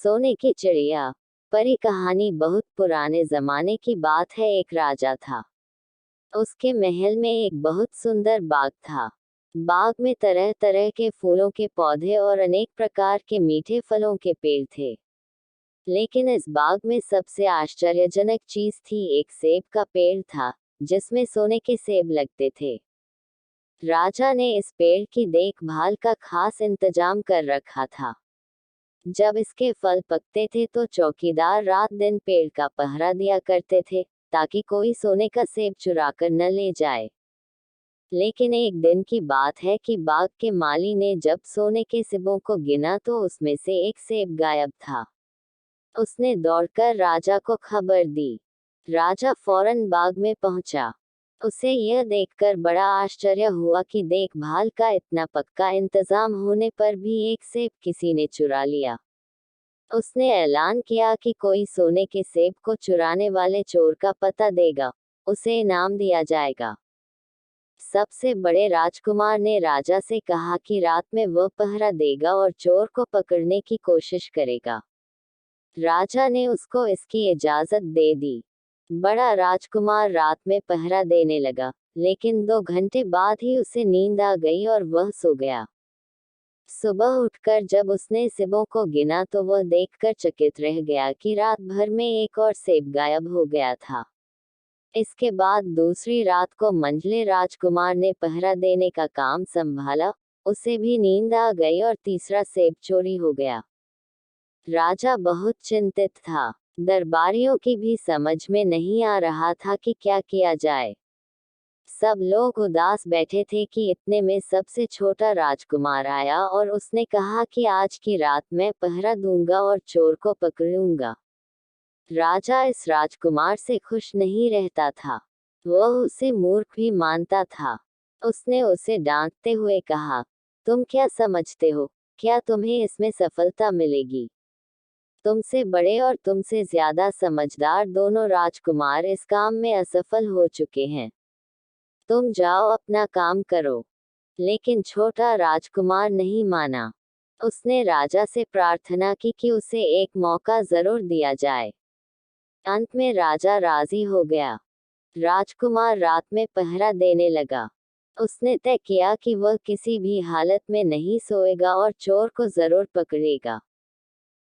सोने की चिड़िया। परी कहानी बहुत पुराने जमाने की बात है। एक राजा था। उसके महल में एक बहुत सुंदर बाग था। बाग में तरह तरह के फूलों के पौधे और अनेक प्रकार के मीठे फलों के पेड़ थे। लेकिन इस बाग में सबसे आश्चर्यजनक चीज थी, एक सेब का पेड़ था जिसमें सोने के सेब लगते थे। राजा ने इस पेड़ की देखभाल का खास इंतजाम कर रखा था। जब इसके फल पकते थे तो चौकीदार रात दिन पेड़ का पहरा दिया करते थे, ताकि कोई सोने का सेब चुरा कर न ले जाए। लेकिन एक दिन की बात है कि बाग के माली ने जब सोने के सेबों को गिना तो उसमें से एक सेब गायब था। उसने दौड़कर राजा को खबर दी। राजा फौरन बाग में पहुंचा। उसे यह देखकर बड़ा आश्चर्य हुआ कि देखभाल का इतना पक्का इंतजाम होने पर भी एक सेब किसी ने चुरा लिया। उसने ऐलान किया कि कोई सोने के सेब को चुराने वाले चोर का पता देगा, उसे इनाम दिया जाएगा। सबसे बड़े राजकुमार ने राजा से कहा कि रात में वह पहरा देगा और चोर को पकड़ने की कोशिश करेगा। राजा ने उसको इसकी इजाजत दे दी। बड़ा राजकुमार रात में पहरा देने लगा, लेकिन 2 घंटे बाद ही उसे नींद आ गई और वह सो गया। सुबह उठकर जब उसने सेबों को गिना तो वह देखकर चकित रह गया कि रात भर में एक और सेब गायब हो गया था। इसके बाद दूसरी रात को मंझले राजकुमार ने पहरा देने का काम संभाला। उसे भी नींद आ गई और तीसरा सेब चोरी हो गया। राजा बहुत चिंतित था। दरबारियों की भी समझ में नहीं आ रहा था कि क्या किया जाए। सब लोग उदास बैठे थे कि इतने में सबसे छोटा राजकुमार आया और उसने कहा कि आज की रात मैं पहरा दूंगा और चोर को पकड़ूंगा। राजा इस राजकुमार से खुश नहीं रहता था। वह उसे मूर्ख भी मानता था। उसने उसे डांटते हुए कहा, तुम क्या समझते हो, क्या तुम्हें इसमें सफलता मिलेगी? तुमसे बड़े और तुमसे ज्यादा समझदार दोनों राजकुमार इस काम में असफल हो चुके हैं। तुम जाओ अपना काम करो। लेकिन छोटा राजकुमार नहीं माना। उसने राजा से प्रार्थना की कि उसे एक मौका जरूर दिया जाए। अंत में राजा राजी हो गया। राजकुमार रात में पहरा देने लगा। उसने तय किया कि वह किसी भी हालत में नहीं सोएगा और चोर को जरूर पकड़ेगा।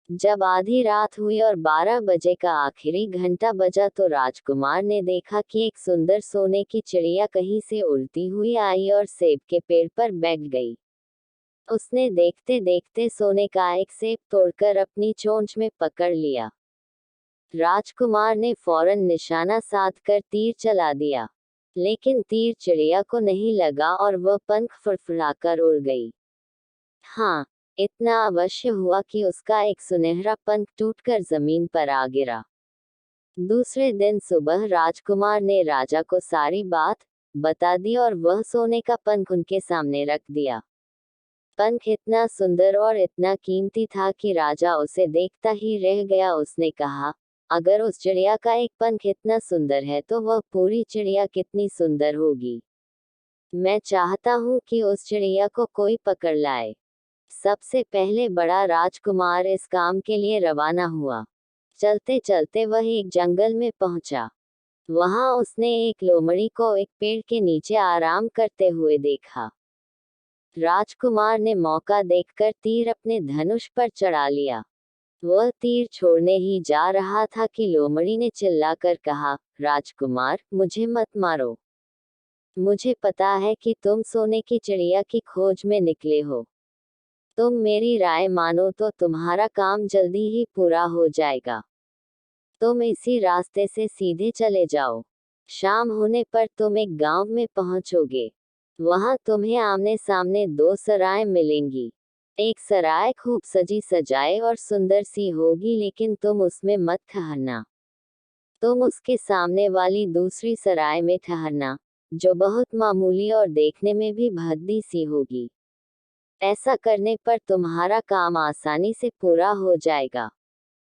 जब आधी रात हुई और 12 बजे का आखिरी घंटा बजा तो राजकुमार ने देखा कि एक सुंदर सोने की चिड़िया कहीं से उड़ती हुई आई और सेब के पेड़ पर बैठ गई। उसने देखते देखते सोने का एक सेब तोड़कर अपनी चोंच में पकड़ लिया। राजकुमार ने फौरन निशाना साधकर तीर चला दिया, लेकिन तीर चिड़िया को नहीं लगा और वह पंख फड़फड़ाकर उड़ गई। हाँ, इतना अवश्य हुआ कि उसका एक सुनहरा पंख टूटकर जमीन पर आ गिरा। दूसरे दिन सुबह राजकुमार ने राजा को सारी बात बता दी और वह सोने का पंख उनके सामने रख दिया। पंख इतना सुंदर और इतना कीमती था कि राजा उसे देखता ही रह गया। उसने कहा, अगर उस चिड़िया का एक पंख इतना सुंदर है तो वह पूरी चिड़िया कितनी सुंदर होगी। मैं चाहता हूँ कि उस चिड़िया को कोई पकड़ लाए। सबसे पहले बड़ा राजकुमार इस काम के लिए रवाना हुआ। चलते चलते वह एक जंगल में पहुंचा। वहां उसने एक लोमड़ी को एक पेड़ के नीचे आराम करते हुए देखा। राजकुमार ने मौका देखकर तीर अपने धनुष पर चढ़ा लिया। वह तीर छोड़ने ही जा रहा था कि लोमड़ी ने चिल्लाकर कहा, राजकुमार, मुझे मत मारो। मुझे पता है कि तुम सोने की चिड़िया की खोज में निकले हो। तुम मेरी राय मानो तो तुम्हारा काम जल्दी ही पूरा हो जाएगा। तुम इसी रास्ते से सीधे चले जाओ। शाम होने पर तुम एक गांव में पहुंचोगे। वहां तुम्हें आमने सामने 2 सराय मिलेंगी। एक सराय खूब सजी सजाए और सुंदर सी होगी, लेकिन तुम उसमें मत ठहरना। तुम उसके सामने वाली दूसरी सराय में ठहरना, जो बहुत मामूली और देखने में भी भद्दी सी होगी। ऐसा करने पर तुम्हारा काम आसानी से पूरा हो जाएगा।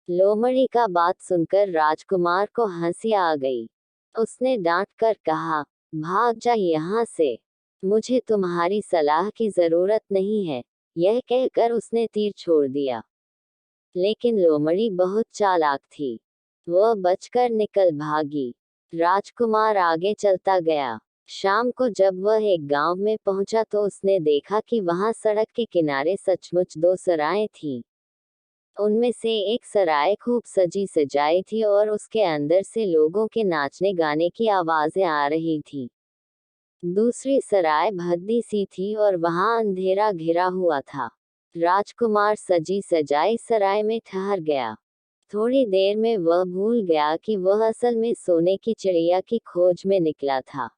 लोमड़ी का बात सुनकर राजकुमार को हंसी आ गई। उसने डांट कर कहा, भाग जा यहाँ से। मुझे तुम्हारी सलाह की जरूरत नहीं है। यह कहकर उसने तीर छोड़ दिया। लेकिन लोमड़ी बहुत चालाक थी। वह बचकर निकल भागी। राजकुमार आगे चलता गया। शाम को जब वह एक गांव में पहुंचा तो उसने देखा कि वहां सड़क के किनारे सचमुच दो सराएं थीं। उनमें से एक सराय खूब सजी सजाई थी और उसके अंदर से लोगों के नाचने गाने की आवाजें आ रही थीं। दूसरी सराय भद्दी सी थी और वहां अंधेरा घिरा हुआ था। राजकुमार सजी सजाई सराय में ठहर गया। थोड़ी देर में वह भूल गया कि वह असल में सोने की चिड़िया की खोज में निकला था।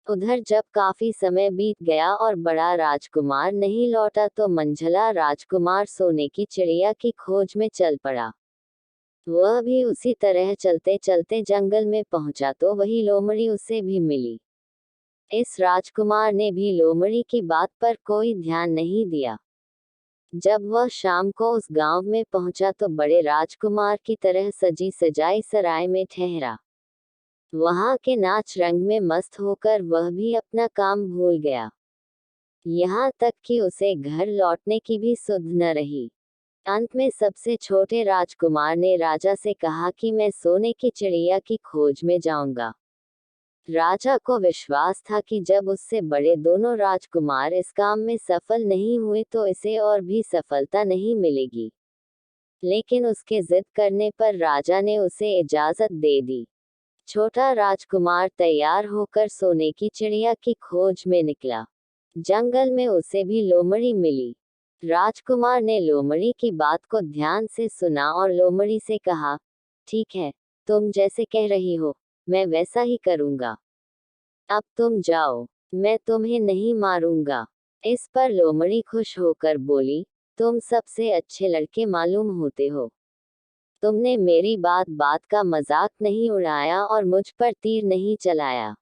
उधर जब काफी समय बीत गया और बड़ा राजकुमार नहीं लौटा तो मंझला राजकुमार सोने की चिड़िया की खोज में चल पड़ा। वह भी उसी तरह चलते चलते जंगल में पहुंचा तो वही लोमड़ी उसे भी मिली। इस राजकुमार ने भी लोमड़ी की बात पर कोई ध्यान नहीं दिया। जब वह शाम को उस गांव में पहुंचा तो बड़े राजकुमार की तरह सजी सजाई सराय में ठहरा। वहां के नाच रंग में मस्त होकर वह भी अपना काम भूल गया। यहाँ तक कि उसे घर लौटने की भी सुध न रही। अंत में सबसे छोटे राजकुमार ने राजा से कहा कि मैं सोने की चिड़िया की खोज में जाऊंगा। राजा को विश्वास था कि जब उससे बड़े दोनों राजकुमार इस काम में सफल नहीं हुए तो इसे और भी सफलता नहीं मिलेगी। लेकिन उसके जिद करने पर राजा ने उसे इजाजत दे दी। छोटा राजकुमार तैयार होकर सोने की चिड़िया की खोज में निकला। जंगल में उसे भी लोमड़ी मिली। राजकुमार ने लोमड़ी की बात को ध्यान से सुना और लोमड़ी से कहा, ठीक है, तुम जैसे कह रही हो, मैं वैसा ही करूंगा। अब तुम जाओ, मैं तुम्हें नहीं मारूंगा। इस पर लोमड़ी खुश होकर बोली, तुम सबसे अच्छे लड़के मालूम होते हो। तुमने मेरी बात बात का मजाक नहीं उड़ाया और मुझ पर तीर नहीं चलाया।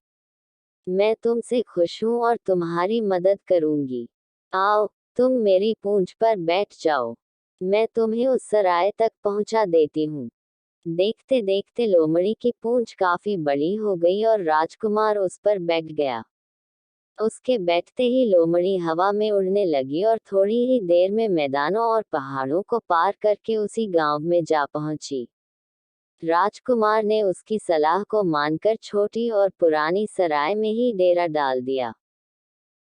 मैं तुमसे खुश हूं और तुम्हारी मदद करूंगी। आओ, तुम मेरी पूंछ पर बैठ जाओ। मैं तुम्हें उस सराय तक पहुंचा देती हूँ। देखते देखते लोमड़ी की पूंछ काफी बड़ी हो गई और राजकुमार उस पर बैठ गया। उसके बैठते ही लोमड़ी हवा में उड़ने लगी और थोड़ी ही देर में मैदानों और पहाड़ों को पार करके उसी गांव में जा पहुंची। राजकुमार ने उसकी सलाह को मानकर छोटी और पुरानी सराय में ही डेरा डाल दिया।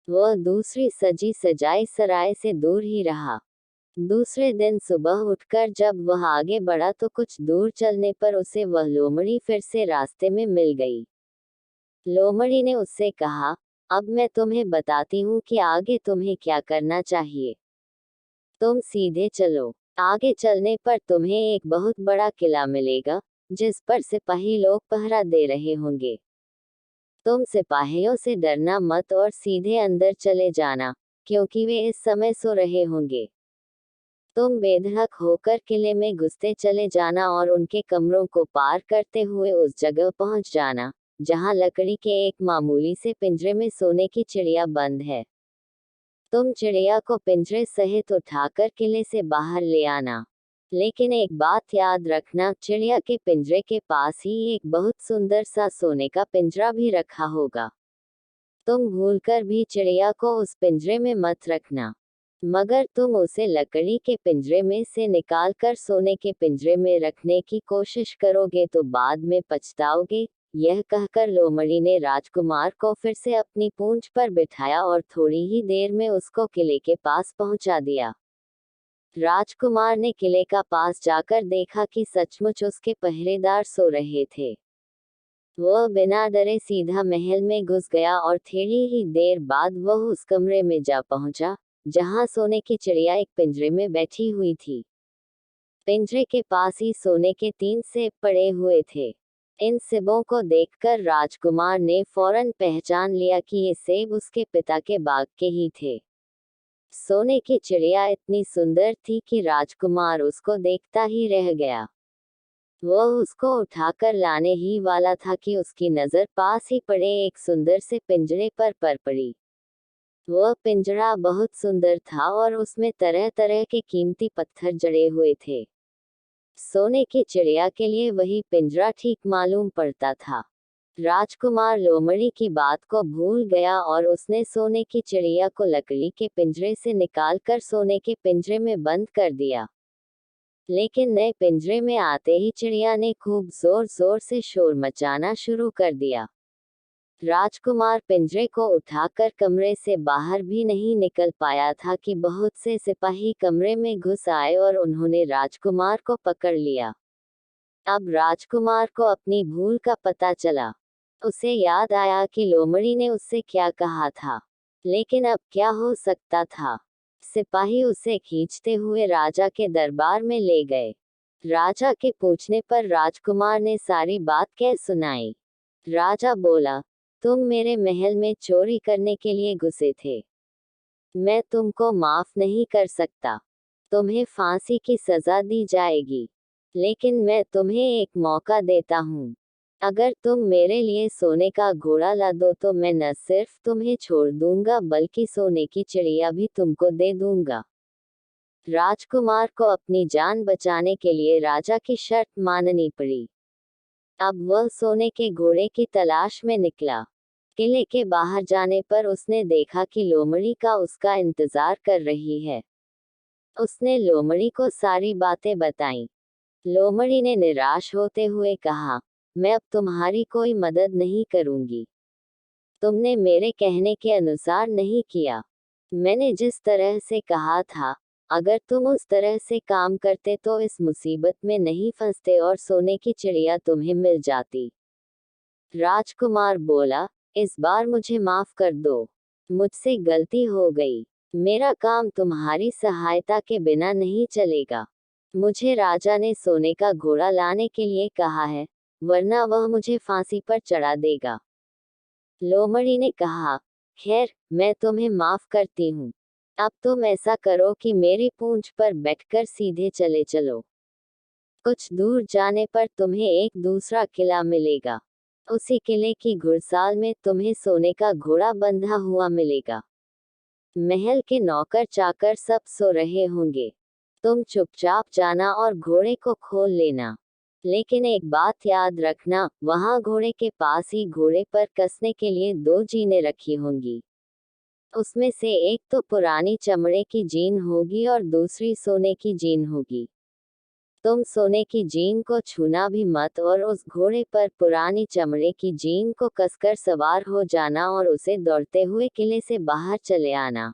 वह दूसरी सजी सजाई सराय से दूर ही रहा। दूसरे दिन सुबह उठकर जब वह आगे बढ़ा तो कुछ दूर चलने पर उसे वह लोमड़ी फिर से रास्ते में मिल गई। लोमड़ी ने उससे कहा, अब मैं तुम्हें बताती हूँ कि आगे तुम्हें क्या करना चाहिए। तुम सीधे चलो। आगे चलने पर तुम्हें एक बहुत बड़ा किला मिलेगा, जिस पर सिपाही लोग पहरा दे रहे होंगे। तुम सिपाहियों से डरना मत और सीधे अंदर चले जाना, क्योंकि वे इस समय सो रहे होंगे। तुम बेधड़क होकर किले में घुसते चले जाना और उनके कमरों को पार करते हुए उस जगह पहुंच जाना, जहां लकड़ी के एक मामूली से पिंजरे में सोने की चिड़िया बंद है। तुम चिड़िया को पिंजरे सहित उठाकर किले से बाहर ले आना। लेकिन एक बात याद रखना, चिड़िया के पिंजरे के पास ही एक बहुत सुंदर सा सोने का पिंजरा भी रखा होगा। तुम भूलकर भी चिड़िया को उस पिंजरे में मत रखना। मगर तुम उसे लकड़ी के पिंजरे में से निकालकर सोने के पिंजरे में रखने की कोशिश करोगे तो बाद में पछताओगे। यह कहकर लोमड़ी ने राजकुमार को फिर से अपनी पूंछ पर बिठाया और थोड़ी ही देर में उसको किले के पास पहुंचा दिया। राजकुमार ने किले का पास जाकर देखा कि सचमुच उसके पहरेदार सो रहे थे। वह बिना डरे सीधा महल में घुस गया और थोड़ी ही देर बाद वह उस कमरे में जा पहुंचा, जहां सोने की चिड़िया एक पिंजरे में बैठी हुई थी। पिंजरे के पास ही सोने के 3 सेब पड़े हुए थे। इन सेबों को देखकर राजकुमार ने फौरन पहचान लिया कि ये सेब उसके पिता के बाग के ही थे। सोने की चिड़िया इतनी सुंदर थी कि राजकुमार उसको देखता ही रह गया। वह उसको उठाकर लाने ही वाला था कि उसकी नजर पास ही पड़े एक सुंदर से पिंजरे पर पड़ी। वह पिंजरा बहुत सुंदर था और उसमें तरह तरह के कीमती पत्थर जड़े हुए थे। सोने की चिड़िया के लिए वही पिंजरा ठीक मालूम पड़ता था। राजकुमार लोमड़ी की बात को भूल गया और उसने सोने की चिड़िया को लकड़ी के पिंजरे से निकालकर सोने के पिंजरे में बंद कर दिया। लेकिन नए पिंजरे में आते ही चिड़िया ने खूब जोर जोर से शोर मचाना शुरू कर दिया। राजकुमार पिंजरे को उठाकर कमरे से बाहर भी नहीं निकल पाया था कि बहुत से सिपाही कमरे में घुस आए और उन्होंने राजकुमार को पकड़ लिया। अब राजकुमार को अपनी भूल का पता चला। उसे याद आया कि लोमड़ी ने उससे क्या कहा था, लेकिन अब क्या हो सकता था। सिपाही उसे खींचते हुए राजा के दरबार में ले गए। राजा के पूछने पर राजकुमार ने सारी बात कह सुनाई। राजा बोला, तुम मेरे महल में चोरी करने के लिए घुसे थे। मैं तुमको माफ नहीं कर सकता। तुम्हें फांसी की सजा दी जाएगी। लेकिन मैं तुम्हें एक मौका देता हूँ। अगर तुम मेरे लिए सोने का घोड़ा ला दो तो मैं न सिर्फ तुम्हें छोड़ दूंगा बल्कि सोने की चिड़िया भी तुमको दे दूंगा। राजकुमार को अपनी जान बचाने के लिए राजा की शर्त माननी पड़ी। अब वह सोने के घोड़े की तलाश में निकला। किले के बाहर जाने पर उसने देखा कि लोमड़ी का उसका इंतजार कर रही है। उसने लोमड़ी को सारी बातें बताईं। लोमड़ी ने निराश होते हुए कहा, मैं अब तुम्हारी कोई मदद नहीं करूंगी। तुमने मेरे कहने के अनुसार नहीं किया। मैंने जिस तरह से कहा था, अगर तुम उस तरह से काम करते तो इस मुसीबत में नहीं फंसते और सोने की चिड़िया तुम्हें मिल जाती। राजकुमार बोला, इस बार मुझे माफ कर दो। मुझसे गलती हो गई। मेरा काम तुम्हारी सहायता के बिना नहीं चलेगा। मुझे राजा ने सोने का घोड़ा लाने के लिए कहा है, वरना वह मुझे फांसी पर चढ़ा देगा। लोमड़ी ने कहा, खैर, मैं तुम्हें माफ करती हूँ। अब तुम ऐसा करो कि मेरी पूंछ पर बैठकर सीधे चले चलो। कुछ दूर जाने पर तुम्हें एक दूसरा किला मिलेगा। उसी किले की घुड़साल में तुम्हें सोने का घोड़ा बंधा हुआ मिलेगा। महल के नौकर चाकर सब सो रहे होंगे। तुम चुपचाप जाना और घोड़े को खोल लेना। लेकिन एक बात याद रखना, वहां घोड़े के पास ही घोड़े पर कसने के लिए 2 जीनें रखी होंगी। उसमें से एक तो पुरानी चमड़े की जीन होगी और दूसरी सोने की जीन होगी। तुम सोने की जीन को छूना भी मत और उस घोड़े पर पुरानी चमड़े की जीन को कसकर सवार हो जाना और उसे दौड़ते हुए किले से बाहर चले आना।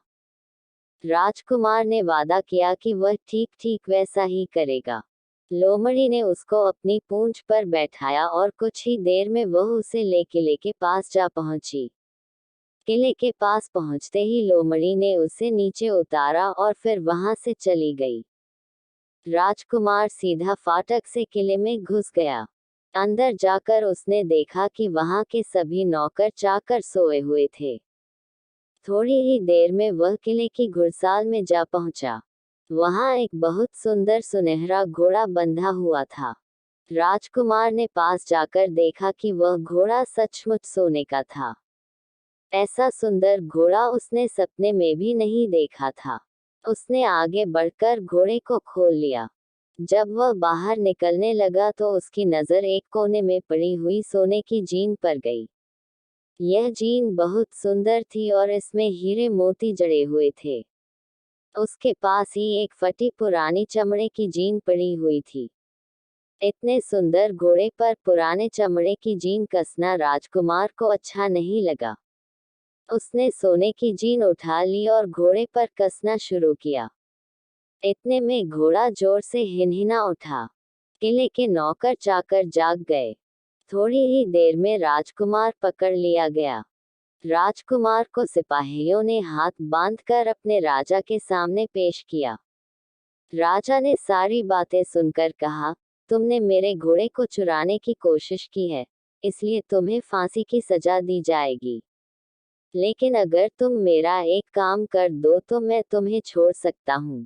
राजकुमार ने वादा किया कि वह ठीक ठीक वैसा ही करेगा। लोमड़ी ने उसको अपनी पूंछ पर बैठाया और कुछ ही देर में वह उसे ले किले के पास जा पहुंची। किले के पास पहुंचते ही लोमड़ी ने उसे नीचे उतारा और फिर वहां से चली गई। राजकुमार सीधा फाटक से किले में घुस गया। अंदर जाकर उसने देखा कि वहां के सभी नौकर चाकर सोए हुए थे। थोड़ी ही देर में वह किले की घुड़साल में जा पहुंचा। वहां एक बहुत सुंदर सुनहरा घोड़ा बंधा हुआ था। राजकुमार ने पास जाकर देखा कि वह घोड़ा सचमुच सोने का था। ऐसा सुंदर घोड़ा उसने सपने में भी नहीं देखा था। उसने आगे बढ़कर घोड़े को खोल लिया। जब वह बाहर निकलने लगा तो उसकी नजर एक कोने में पड़ी हुई सोने की जीन पर गई। यह जीन बहुत सुंदर थी और इसमें हीरे मोती जड़े हुए थे। उसके पास ही एक फटी पुरानी चमड़े की जीन पड़ी हुई थी। इतने सुंदर घोड़े पर पुराने चमड़े की जीन कसना राजकुमार को अच्छा नहीं लगा। उसने सोने की जीन उठा ली और घोड़े पर कसना शुरू किया। इतने में घोड़ा जोर से हिनहिना उठा। किले के नौकर चाकर जाग गए। थोड़ी ही देर में राजकुमार पकड़ लिया गया। राजकुमार को सिपाहियों ने हाथ बांधकर अपने राजा के सामने पेश किया। राजा ने सारी बातें सुनकर कहा, तुमने मेरे घोड़े को चुराने की कोशिश की है, इसलिए तुम्हें फांसी की सजा दी जाएगी। लेकिन अगर तुम मेरा एक काम कर दो तो मैं तुम्हें छोड़ सकता हूँ।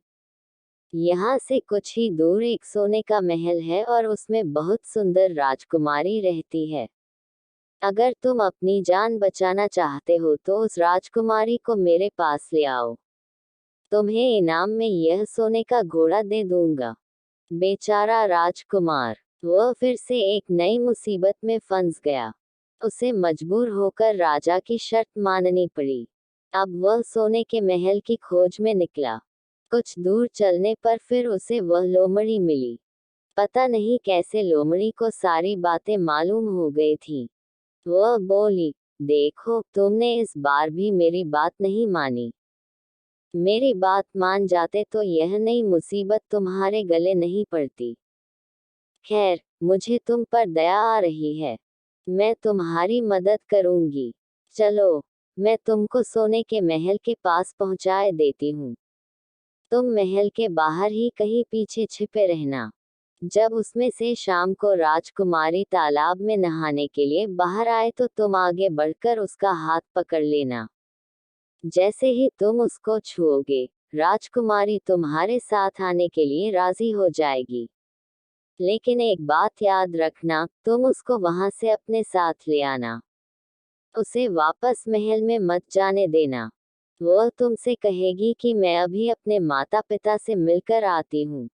यहाँ से कुछ ही दूर एक सोने का महल है और उसमें बहुत सुंदर राजकुमारी रहती है। अगर तुम अपनी जान बचाना चाहते हो तो उस राजकुमारी को मेरे पास ले आओ। तुम्हें इनाम में यह सोने का घोड़ा दे दूंगा। बेचारा राजकुमार, वह फिर से एक नई मुसीबत में फंस गया। उसे मजबूर होकर राजा की शर्त माननी पड़ी। अब वह सोने के महल की खोज में निकला। कुछ दूर चलने पर फिर उसे वह लोमड़ी मिली। पता नहीं कैसे लोमड़ी को सारी बातें मालूम हो गई थी। वह बोली, देखो तुमने इस बार भी मेरी बात नहीं मानी। मेरी बात मान जाते तो यह नई मुसीबत तुम्हारे गले नहीं पड़ती। खैर, मुझे तुम पर दया आ रही है। मैं तुम्हारी मदद करूंगी। चलो, मैं तुमको सोने के महल के पास पहुंचाए देती हूँ। तुम महल के बाहर ही कहीं पीछे छिपे रहना। जब उसमें से शाम को राजकुमारी तालाब में नहाने के लिए बाहर आए तो तुम आगे बढ़कर उसका हाथ पकड़ लेना। जैसे ही तुम उसको छुओगे, राजकुमारी तुम्हारे साथ आने के लिए राजी हो जाएगी। लेकिन एक बात याद रखना, तुम उसको वहां से अपने साथ ले आना। उसे वापस महल में मत जाने देना। वह तुमसे कहेगी कि मैं अभी अपने माता पिता से मिलकर आती हूँ।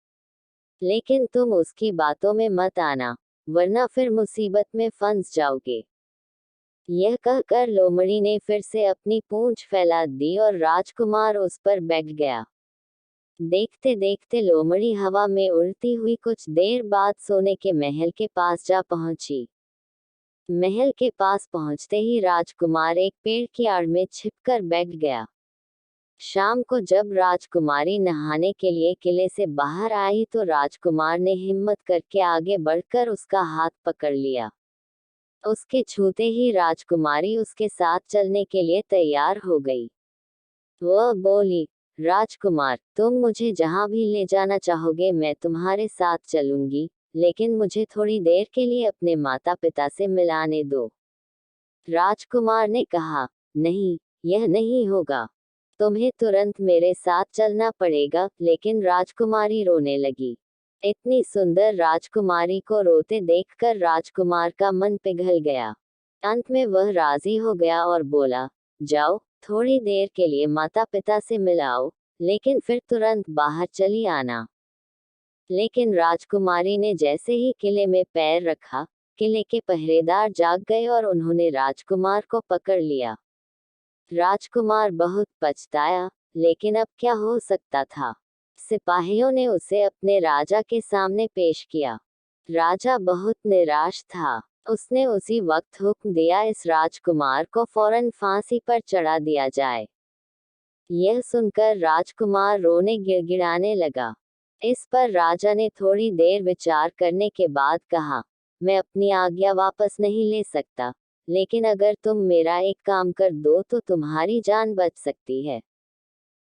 लेकिन तुम उसकी बातों में मत आना, वरना फिर मुसीबत में फंस जाओगे। यह कहकर लोमड़ी ने फिर से अपनी पूंछ फैला दी और राजकुमार उस पर बैठ गया। देखते देखते लोमड़ी हवा में उड़ती हुई कुछ देर बाद सोने के महल के पास जा पहुंची। महल के पास पहुंचते ही राजकुमार एक पेड़ की आड़ में छिपकर बैठ गया। शाम को जब राजकुमारी नहाने के लिए किले से बाहर आई तो राजकुमार ने हिम्मत करके आगे बढ़कर उसका हाथ पकड़ लिया। उसके छूते ही राजकुमारी उसके साथ चलने के लिए तैयार हो गई। वह बोली, राजकुमार, तुम मुझे जहां भी ले जाना चाहोगे मैं तुम्हारे साथ चलूंगी, लेकिन मुझे थोड़ी देर के लिए अपने माता पिता से मिलाने दो। राजकुमार ने कहा, नहीं, यह नहीं होगा। तुम्हें तुरंत मेरे साथ चलना पड़ेगा। लेकिन राजकुमारी रोने लगी। इतनी सुंदर राजकुमारी को रोते देखकर राजकुमार का मन पिघल गया। अंत में वह राजी हो गया और बोला, जाओ, थोड़ी देर के लिए माता पिता से मिलाओ, लेकिन फिर तुरंत बाहर चली आना। लेकिन राजकुमारी ने जैसे ही किले में पैर रखा, किले के पहरेदार जाग गए और उन्होंने राजकुमार को पकड़ लिया। राजकुमार बहुत पछताया, लेकिन अब क्या हो सकता था। सिपाहियों ने उसे अपने राजा के सामने पेश किया। राजा बहुत निराश था। उसने उसी वक्त हुक्म दिया, इस राजकुमार को फौरन फांसी पर चढ़ा दिया जाए। यह सुनकर राजकुमार रोने गिड़गिड़ाने लगा। इस पर राजा ने थोड़ी देर विचार करने के बाद कहा, मैं अपनी आज्ञा वापस नहीं ले सकता, लेकिन अगर तुम मेरा एक काम कर दो तो तुम्हारी जान बच सकती है।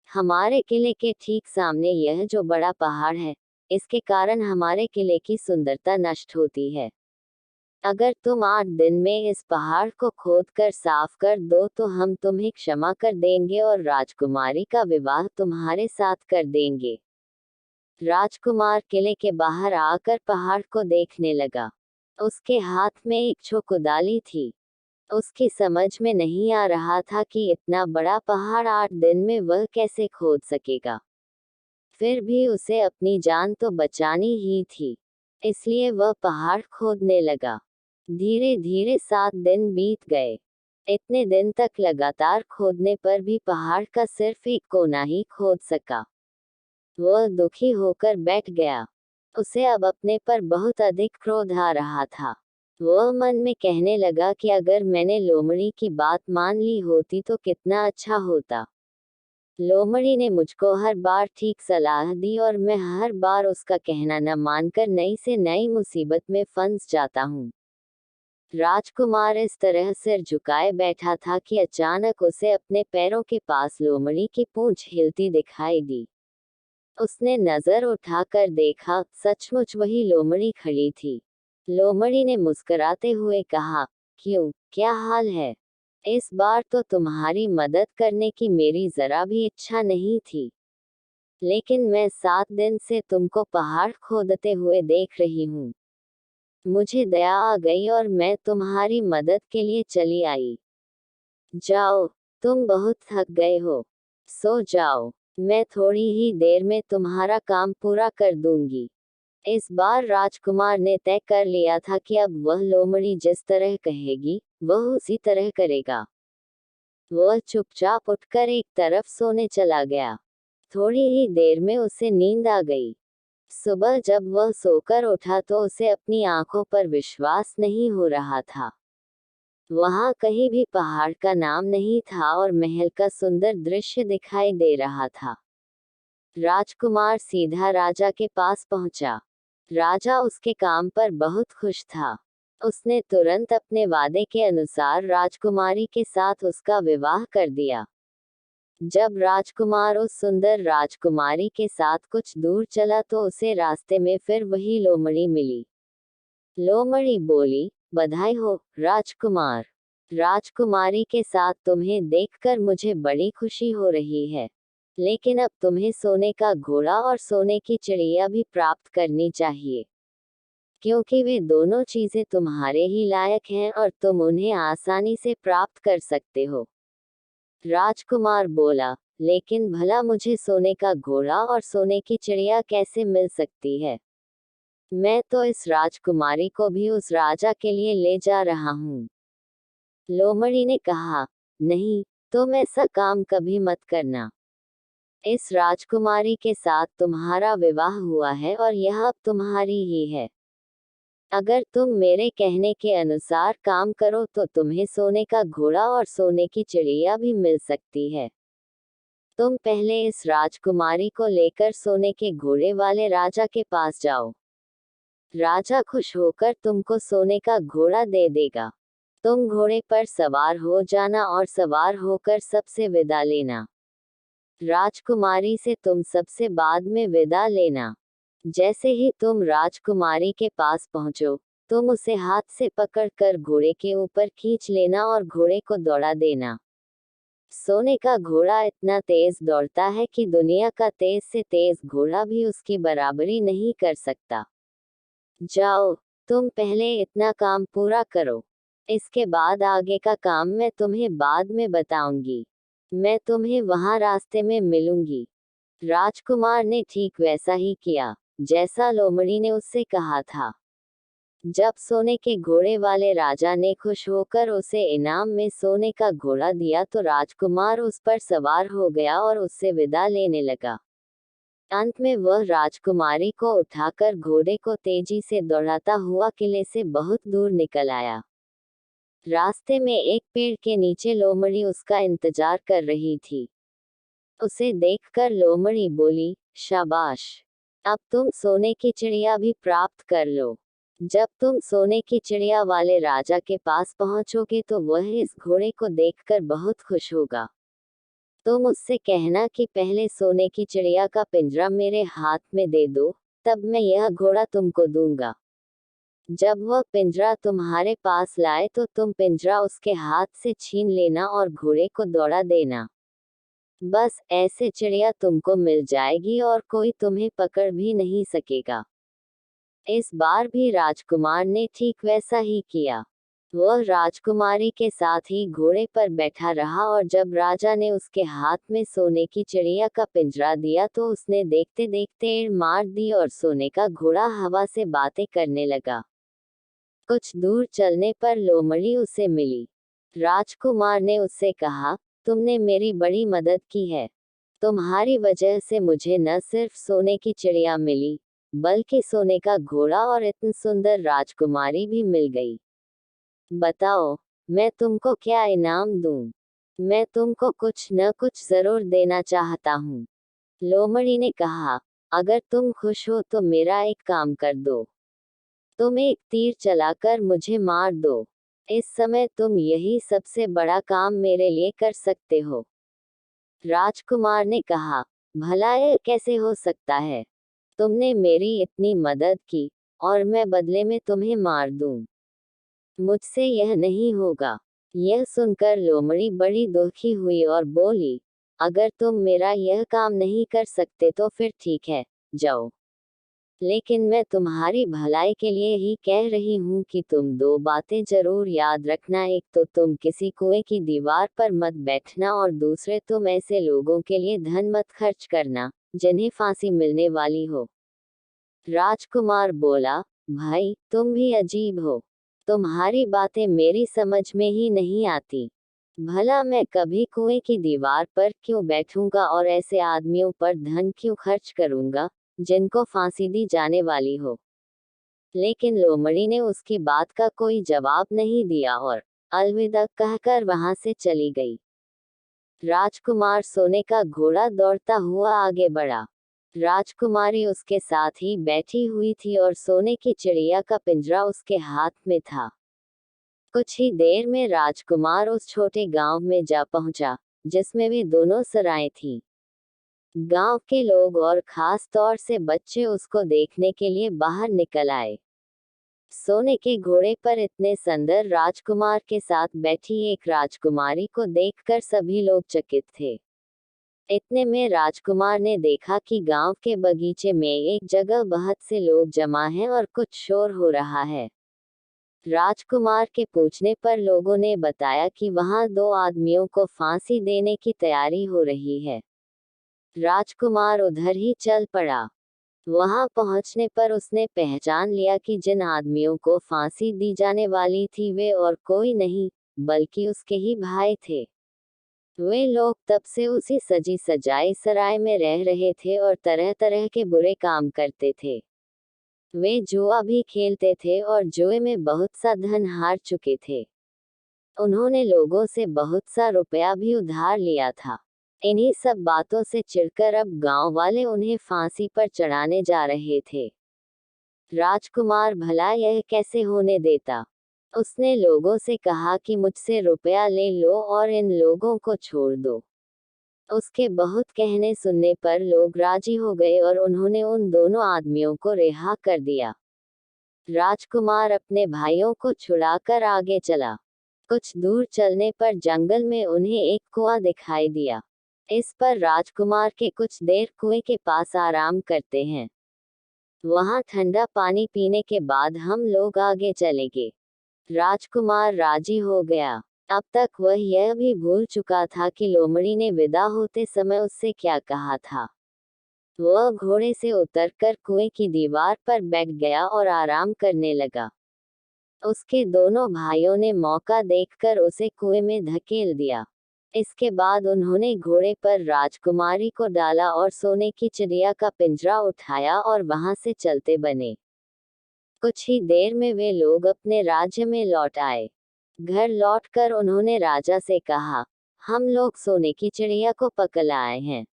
हमारे किले के ठीक सामने यह जो बड़ा पहाड़ है, इसके कारण हमारे किले की सुंदरता नष्ट होती है। अगर तुम 8 दिन में इस पहाड़ को खोदकर साफ कर दो तो हम तुम्हें क्षमा कर देंगे और राजकुमारी का विवाह तुम्हारे साथ कर देंगे। राजकुमार किले के बाहर आकर पहाड़ को देखने लगा। उसके हाथ में एक कुदाली थी। उसकी समझ में नहीं आ रहा था कि इतना बड़ा पहाड़ 8 दिन में वह कैसे खोद सकेगा। फिर भी उसे अपनी जान तो बचानी ही थी, इसलिए वह पहाड़ खोदने लगा। धीरे धीरे 7 दिन बीत गए। इतने दिन तक लगातार खोदने पर भी पहाड़ का सिर्फ एक कोना ही खोद सका। वह दुखी होकर बैठ गया। उसे अब अपने पर बहुत अधिक क्रोध आ रहा था। वह मन में कहने लगा कि अगर मैंने लोमड़ी की बात मान ली होती तो कितना अच्छा होता। लोमड़ी ने मुझको हर बार ठीक सलाह दी और मैं हर बार उसका कहना न मानकर नई से नई मुसीबत में फंस जाता हूँ। राजकुमार इस तरह सिर झुकाए बैठा था कि अचानक उसे अपने पैरों के पास लोमड़ी की पूंछ हिलती दिखाई दी। उसने नजर उठाकर देखा, सचमुच वही लोमड़ी खड़ी थी। लोमड़ी ने मुस्कुराते हुए कहा, क्यों, क्या हाल है? इस बार तो तुम्हारी मदद करने की मेरी जरा भी इच्छा नहीं थी, लेकिन मैं 7 दिन से तुमको पहाड़ खोदते हुए देख रही हूँ। मुझे दया आ गई और मैं तुम्हारी मदद के लिए चली आई। जाओ, तुम बहुत थक गए हो, सो जाओ। मैं थोड़ी ही देर में तुम्हारा काम पूरा कर दूंगी। इस बार राजकुमार ने तय कर लिया था कि अब वह लोमड़ी जिस तरह कहेगी, वह उसी तरह करेगा। वह चुपचाप उठकर एक तरफ सोने चला गया। थोड़ी ही देर में उसे नींद आ गई। सुबह जब वह सोकर उठा तो उसे अपनी आंखों पर विश्वास नहीं हो रहा था। वहां कहीं भी पहाड़ का नाम नहीं था और महल का सुंदर दृश्य दिखाई दे रहा था। राजकुमार सीधा राजा के पास पहुंचा। राजा उसके काम पर बहुत खुश था। उसने तुरंत अपने वादे के अनुसार राजकुमारी के साथ उसका विवाह कर दिया। जब राजकुमार उस सुंदर राजकुमारी के साथ कुछ दूर चला तो उसे रास्ते में फिर वही लोमड़ी मिली। लोमड़ी बोली, बधाई हो राजकुमार। राजकुमारी के साथ तुम्हें देखकर मुझे बड़ी खुशी हो रही है, लेकिन अब तुम्हें सोने का घोड़ा और सोने की चिड़िया भी प्राप्त करनी चाहिए, क्योंकि वे दोनों चीजें तुम्हारे ही लायक हैं और तुम उन्हें आसानी से प्राप्त कर सकते हो। राजकुमार बोला, लेकिन भला मुझे सोने का घोड़ा और सोने की चिड़िया कैसे मिल सकती है? मैं तो इस राजकुमारी को भी उस राजा के लिए ले जा रहा हूँ। लोमड़ी ने कहा, नहीं, तुम ऐसा काम कभी मत करना। इस राजकुमारी के साथ तुम्हारा विवाह हुआ है और यह अब तुम्हारी ही है। अगर तुम मेरे कहने के अनुसार काम करो तो तुम्हें सोने का घोड़ा और सोने की चिड़िया भी मिल सकती है। तुम पहले इस राजकुमारी को लेकर सोने के घोड़े वाले राजा के पास जाओ। राजा खुश होकर तुमको सोने का घोड़ा दे देगा। तुम घोड़े पर सवार हो जाना और सवार होकर सबसे विदा लेना। राजकुमारी से तुम सबसे बाद में विदा लेना। जैसे ही तुम राजकुमारी के पास पहुंचो, तुम उसे हाथ से पकड़कर घोड़े के ऊपर खींच लेना और घोड़े को दौड़ा देना। सोने का घोड़ा इतना तेज दौड़ता है कि दुनिया का तेज से तेज घोड़ा भी उसकी बराबरी नहीं कर सकता। जाओ, तुम पहले इतना काम पूरा करो। इसके बाद आगे का काम मैं तुम्हें बाद में बताऊंगी। मैं तुम्हें वहां रास्ते में मिलूंगी। राजकुमार ने ठीक वैसा ही किया जैसा लोमड़ी ने उससे कहा था। जब सोने के घोड़े वाले राजा ने खुश होकर उसे इनाम में सोने का घोड़ा दिया तो राजकुमार उस पर सवार हो गया और उससे विदा लेने लगा। अंत में वह राजकुमारी को उठाकर घोड़े को तेजी से दौड़ाता हुआ किले से बहुत दूर निकल आया। रास्ते में एक पेड़ के नीचे लोमड़ी उसका इंतजार कर रही थी। उसे देखकर लोमड़ी बोली, शाबाश, अब तुम सोने की चिड़िया भी प्राप्त कर लो। जब तुम सोने की चिड़िया वाले राजा के पास पहुंचोगे तो वह इस घोड़े को देखकर बहुत खुश होगा। तुम उससे कहना कि पहले सोने की चिड़िया का पिंजरा मेरे हाथ में दे दो, तब मैं यह घोड़ा तुमको दूंगा। जब वह पिंजरा तुम्हारे पास लाए तो तुम पिंजरा उसके हाथ से छीन लेना और घोड़े को दौड़ा देना। बस ऐसे चिड़िया तुमको मिल जाएगी और कोई तुम्हें पकड़ भी नहीं सकेगा। इस बार भी राजकुमार ने ठीक वैसा ही किया। वह राजकुमारी के साथ ही घोड़े पर बैठा रहा और जब राजा ने उसके हाथ में सोने की चिड़िया का पिंजरा दिया तो उसने देखते देखते एड़ मार दी और सोने का घोड़ा हवा से बातें करने लगा। कुछ दूर चलने पर लोमड़ी उसे मिली। राजकुमार ने उससे कहा, तुमने मेरी बड़ी मदद की है। तुम्हारी वजह से मुझे न सिर्फ सोने की चिड़िया मिली, बल्कि सोने का घोड़ा और इतनी सुंदर राजकुमारी भी मिल गई। बताओ, मैं तुमको क्या इनाम दूं? मैं तुमको कुछ न कुछ जरूर देना चाहता हूँ। लोमड़ी ने कहा, अगर तुम खुश हो तो मेरा एक काम कर दो। तुम एक तीर चलाकर मुझे मार दो। इस समय तुम यही सबसे बड़ा काम मेरे लिए कर सकते हो। राजकुमार ने कहा, भला यह कैसे हो सकता है? तुमने मेरी इतनी मदद की और मैं बदले में तुम्हें मार दूं? मुझसे यह नहीं होगा। यह सुनकर लोमड़ी बड़ी दुखी हुई और बोली, अगर तुम मेरा यह काम नहीं कर सकते तो फिर ठीक है, जाओ। लेकिन मैं तुम्हारी भलाई के लिए ही कह रही हूँ कि तुम दो बातें जरूर याद रखना। एक तो तुम किसी कुएं की दीवार पर मत बैठना और दूसरे तुम ऐसे लोगों के लिए धन मत खर्च करना जिन्हें फांसी मिलने वाली हो। राजकुमार बोला, भाई तुम भी अजीब हो। तुम्हारी बातें मेरी समझ में ही नहीं आती। भला मैं कभी कुएं की दीवार पर क्यों बैठूंगा और ऐसे आदमियों पर धन क्यों खर्च करूंगा जिनको फांसी दी जाने वाली हो। लेकिन लोमड़ी ने उसकी बात का कोई जवाब नहीं दिया और अलविदा कहकर वहां से चली गई। राजकुमार सोने का घोड़ा दौड़ता हुआ आगे बढ़ा। राजकुमारी उसके साथ ही बैठी हुई थी और सोने की चिड़िया का पिंजरा उसके हाथ में था। कुछ ही देर में राजकुमार उस छोटे गांव में जा पहुंचा जिसमें वे दोनों सराएं थीं। गांव के लोग और खास तौर से बच्चे उसको देखने के लिए बाहर निकल आए। सोने के घोड़े पर इतने सुंदर राजकुमार के साथ बैठी एक राजकुमारी को देखकर सभी लोग चकित थे। इतने में राजकुमार ने देखा कि गांव के बगीचे में एक जगह बहुत से लोग जमा हैं और कुछ शोर हो रहा है। राजकुमार के पूछने पर लोगों ने बताया कि वहां दो आदमियों को फांसी देने की तैयारी हो रही है। राजकुमार उधर ही चल पड़ा। वहां पहुंचने पर उसने पहचान लिया कि जिन आदमियों को फांसी दी जाने वाली थी वे और कोई नहीं बल्कि उसके ही भाई थे। वे लोग तब से उसी सजी सजाई सराय में रह रहे थे और तरह तरह के बुरे काम करते थे। वे जुआ भी खेलते थे और जुए में बहुत सा धन हार चुके थे। उन्होंने लोगों से बहुत सा रुपया भी उधार लिया था। इन्हीं सब बातों से चिढ़कर अब गांव वाले उन्हें फांसी पर चढ़ाने जा रहे थे। राजकुमार भला यह कैसे होने देता। उसने लोगों से कहा कि मुझसे रुपया ले लो और इन लोगों को छोड़ दो। उसके बहुत कहने सुनने पर लोग राजी हो गए और उन्होंने उन दोनों आदमियों को रिहा कर दिया। राजकुमार अपने भाइयों को छुड़ाकर आगे चला। कुछ दूर चलने पर जंगल में उन्हें एक कुआं दिखाई दिया। इस पर राजकुमार के कुछ देर कुएं के पास आराम करते हैं। वहां ठंडा पानी पीने के बाद हम लोग आगे चलेंगे। राजकुमार राजी हो गया। अब तक वह यह भी भूल चुका था कि लोमड़ी ने विदा होते समय उससे क्या कहा था। वह घोड़े से उतरकर कुएं की दीवार पर बैठ गया और आराम करने लगा। उसके दोनों भाइयों ने मौका देखकर उसे कुएं में धकेल दिया। इसके बाद उन्होंने घोड़े पर राजकुमारी को डाला और सोने की चिड़िया का पिंजरा उठाया और वहां से चलते बने। कुछ ही देर में वे लोग अपने राज्य में लौट आए। घर लौटकर उन्होंने राजा से कहा, हम लोग सोने की चिड़िया को पकड़ आए हैं।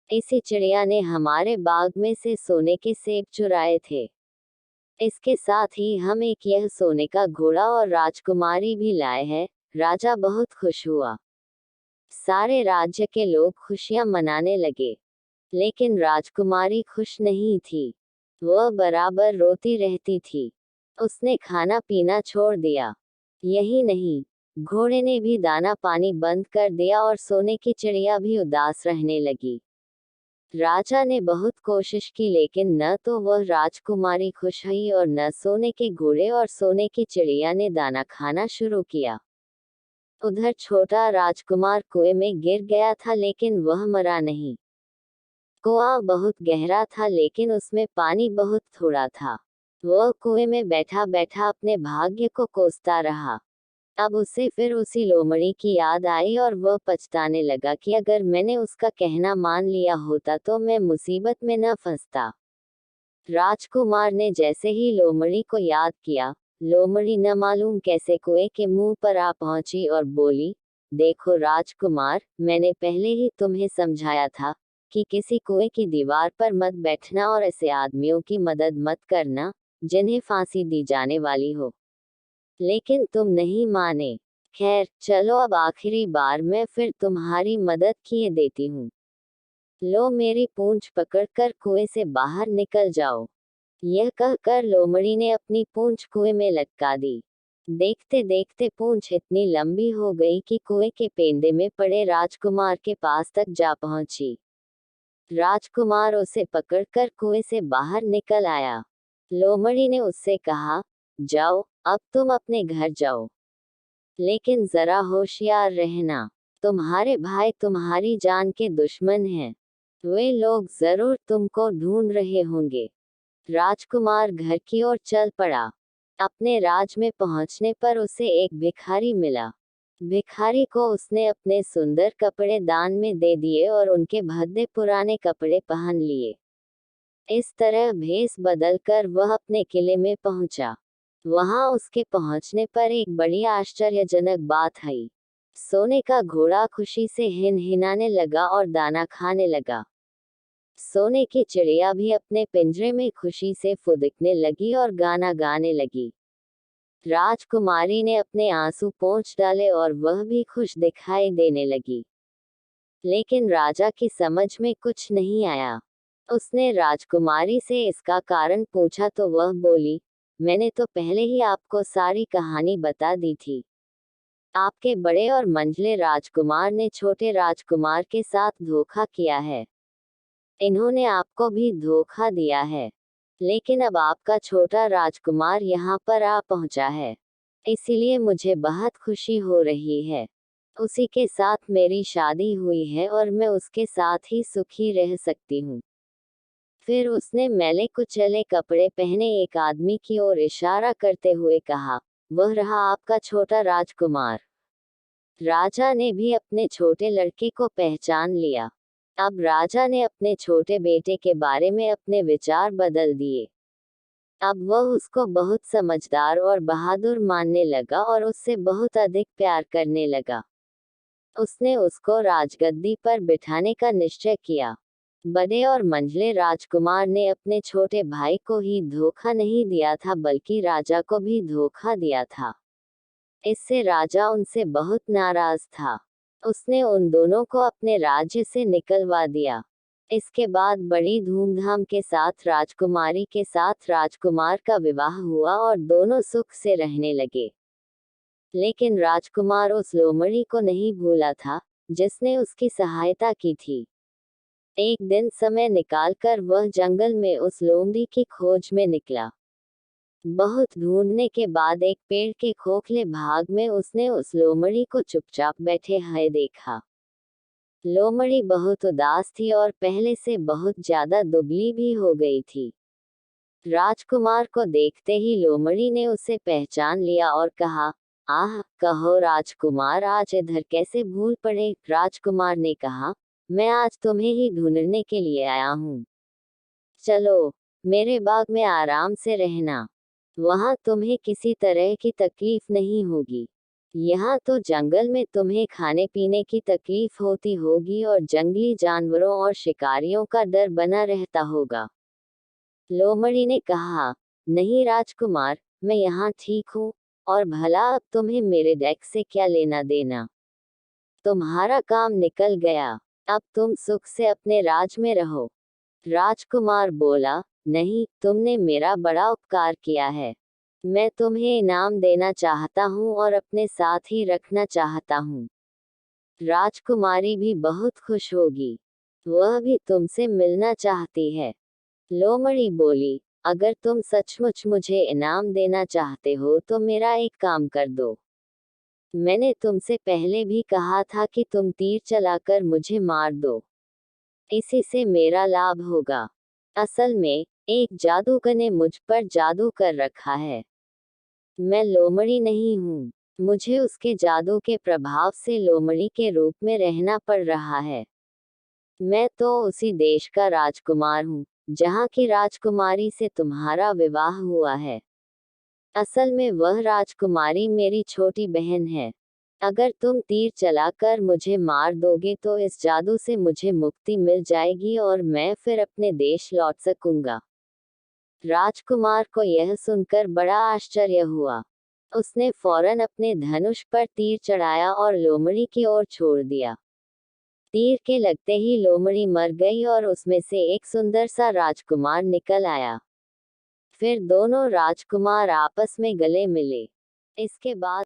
इसी चिड़िया ने हमारे बाग में से सोने के सेब चुराए थे। इसके साथ ही हम एक यह सोने का घोड़ा और राजकुमारी भी लाए हैं। राजा बहुत खुश हुआ। सारे राज्य के लोग खुशियां मनाने लगे। लेकिन राजकुमारी खुश नहीं थी। वह बराबर रोती रहती थी। उसने खाना पीना छोड़ दिया। यही नहीं, घोड़े ने भी दाना पानी बंद कर दिया और सोने की चिड़िया भी उदास रहने लगी। राजा ने बहुत कोशिश की लेकिन न तो वह राजकुमारी खुश हुई और न सोने के घोड़े और सोने की चिड़िया ने दाना खाना शुरू किया। उधर छोटा राजकुमार कुएं में गिर गया था लेकिन वह मरा नहीं। कुआं बहुत गहरा था लेकिन उसमें पानी बहुत थोड़ा था। वह कुएं में बैठा बैठा अपने भाग्य को कोसता रहा। अब उसे फिर उसी लोमड़ी की याद आई और वह पछताने लगा कि अगर मैंने उसका कहना मान लिया होता तो मैं मुसीबत में न फंसता। राजकुमार ने जैसे ही लोमड़ी को याद किया, लोमड़ी न मालूम कैसे कुएं के मुंह पर आ पहुंची और बोली, देखो राजकुमार, मैंने पहले ही तुम्हें समझाया था कि किसी कुएं की दीवार पर मत बैठना और ऐसे आदमियों की मदद मत करना जिन्हें फांसी दी जाने वाली हो। लेकिन तुम नहीं माने। खैर चलो अब आखिरी बार मैं फिर तुम्हारी मदद किए देती हूँ। लो मेरी पूंछ पकड़कर कुएं से बाहर निकल जाओ। यह कहकर लोमड़ी ने अपनी पूंछ कुएं में लटका दी। देखते देखते पूंछ इतनी लंबी हो गई कि कुएं के पेंदे में पड़े राजकुमार के पास तक जा पहुंची। राजकुमार उसे पकड़कर कुएं से बाहर निकल आया। लोमड़ी ने उससे कहा, जाओ अब तुम अपने घर जाओ। लेकिन जरा होशियार रहना, तुम्हारे भाई तुम्हारी जान के दुश्मन हैं। वे लोग जरूर तुमको ढूंढ रहे होंगे। राजकुमार घर की ओर चल पड़ा। अपने राज में पहुंचने पर उसे एक भिखारी मिला। भिखारी को उसने अपने सुंदर कपड़े दान में दे दिए और उनके भद्दे पुराने कपड़े पहन लिए। इस तरह भेष बदलकर वह अपने किले में पहुंचा। वहां उसके पहुंचने पर एक बड़ी आश्चर्यजनक बात आई। सोने का घोड़ा खुशी से हिनहिनाने लगा और दाना खाने लगा। सोने की चिड़िया भी अपने पिंजरे में खुशी से फुदकने लगी और गाना गाने लगी। राजकुमारी ने अपने आंसू पोंछ डाले और वह भी खुश दिखाई देने लगी। लेकिन राजा की समझ में कुछ नहीं आया। उसने राजकुमारी से इसका कारण पूछा तो वह बोली, मैंने तो पहले ही आपको सारी कहानी बता दी थी। आपके बड़े और मंझले राजकुमार ने छोटे राजकुमार के साथ धोखा किया है। इन्होंने आपको भी धोखा दिया है। लेकिन अब आपका छोटा राजकुमार यहाँ पर आ पहुँचा है। इसीलिए मुझे बहुत खुशी हो रही है। उसी के साथ मेरी शादी हुई है और मैं उसके साथ ही सुखी रह सकती हूँ। फिर उसने मैले कुचले कपड़े पहने एक आदमी की ओर इशारा करते हुए कहा, वह रहा आपका छोटा राजकुमार। राजा ने भी अपने छोटे लड़के को पहचान लिया। अब राजा ने अपने छोटे बेटे के बारे में अपने विचार बदल दिए। अब वह उसको बहुत समझदार और बहादुर मानने लगा और उससे बहुत अधिक प्यार करने लगा। उसने उसको राजगद्दी पर बिठाने का निश्चय किया। बड़े और मंझले राजकुमार ने अपने छोटे भाई को ही धोखा नहीं दिया था बल्कि राजा को भी धोखा दिया था। इससे राजा उनसे बहुत नाराज था। उसने उन दोनों को अपने राज्य से निकलवा दिया। इसके बाद बड़ी धूमधाम के साथ राजकुमारी के साथ राजकुमार का विवाह हुआ और दोनों सुख से रहने लगे। लेकिन राजकुमार उस लोमड़ी को नहीं भूला था जिसने उसकी सहायता की थी। एक दिन समय निकालकर वह जंगल में उस लोमड़ी की खोज में निकला। बहुत ढूंढने के बाद एक पेड़ के खोखले भाग में उसने उस लोमड़ी को चुपचाप बैठे हुए देखा। लोमड़ी बहुत उदास थी और पहले से बहुत ज्यादा दुबली भी हो गई थी। राजकुमार को देखते ही लोमड़ी ने उसे पहचान लिया और कहा, आह, कहो राजकुमार, आज इधर कैसे भूल पड़े। राजकुमार ने कहा, मैं आज तुम्हें ही ढूंढने के लिए आया हूँ। चलो मेरे बाग में आराम से रहना। वहाँ तुम्हें किसी तरह की तकलीफ नहीं होगी। यहाँ तो जंगल में तुम्हें खाने पीने की तकलीफ होती होगी और जंगली जानवरों और शिकारियों का डर बना रहता होगा। लोमड़ी ने कहा, नहीं राजकुमार, मैं यहाँ ठीक हूँ। और भला अब तुम्हें मेरे डेक से क्या लेना देना। तुम्हारा काम निकल गया। अब तुम सुख से अपने राज में रहो। राजकुमार बोला, नहीं, तुमने मेरा बड़ा उपकार किया है। मैं तुम्हें इनाम देना चाहता हूँ और अपने साथ ही रखना चाहता हूँ। राजकुमारी भी बहुत खुश होगी। वह भी तुमसे मिलना चाहती है। लोमड़ी बोली, अगर तुम सचमुच मुझे इनाम देना चाहते हो तो मेरा एक काम कर दो। मैंने तुमसे पहले भी कहा था कि तुम तीर चलाकर मुझे मार दो। इसी से मेरा लाभ होगा। असल में एक जादूगर ने मुझ पर जादू कर रखा है। मैं लोमड़ी नहीं हूँ। मुझे उसके जादू के प्रभाव से लोमड़ी के रूप में रहना पड़ रहा है। मैं तो उसी देश का राजकुमार हूँ जहाँ की राजकुमारी से तुम्हारा विवाह हुआ है। असल में वह राजकुमारी मेरी छोटी बहन है। अगर तुम तीर चलाकर मुझे मार दोगे तो इस जादू से मुझे मुक्ति मिल जाएगी और मैं फिर अपने देश लौट सकूंगा। राजकुमार को यह सुनकर बड़ा आश्चर्य हुआ। उसने फौरन अपने धनुष पर तीर चढ़ाया और लोमड़ी की ओर छोड़ दिया। तीर के लगते ही लोमड़ी मर गई और उसमें से एक सुंदर सा राजकुमार निकल आया। फिर दोनों राजकुमार आपस में गले मिले। इसके बाद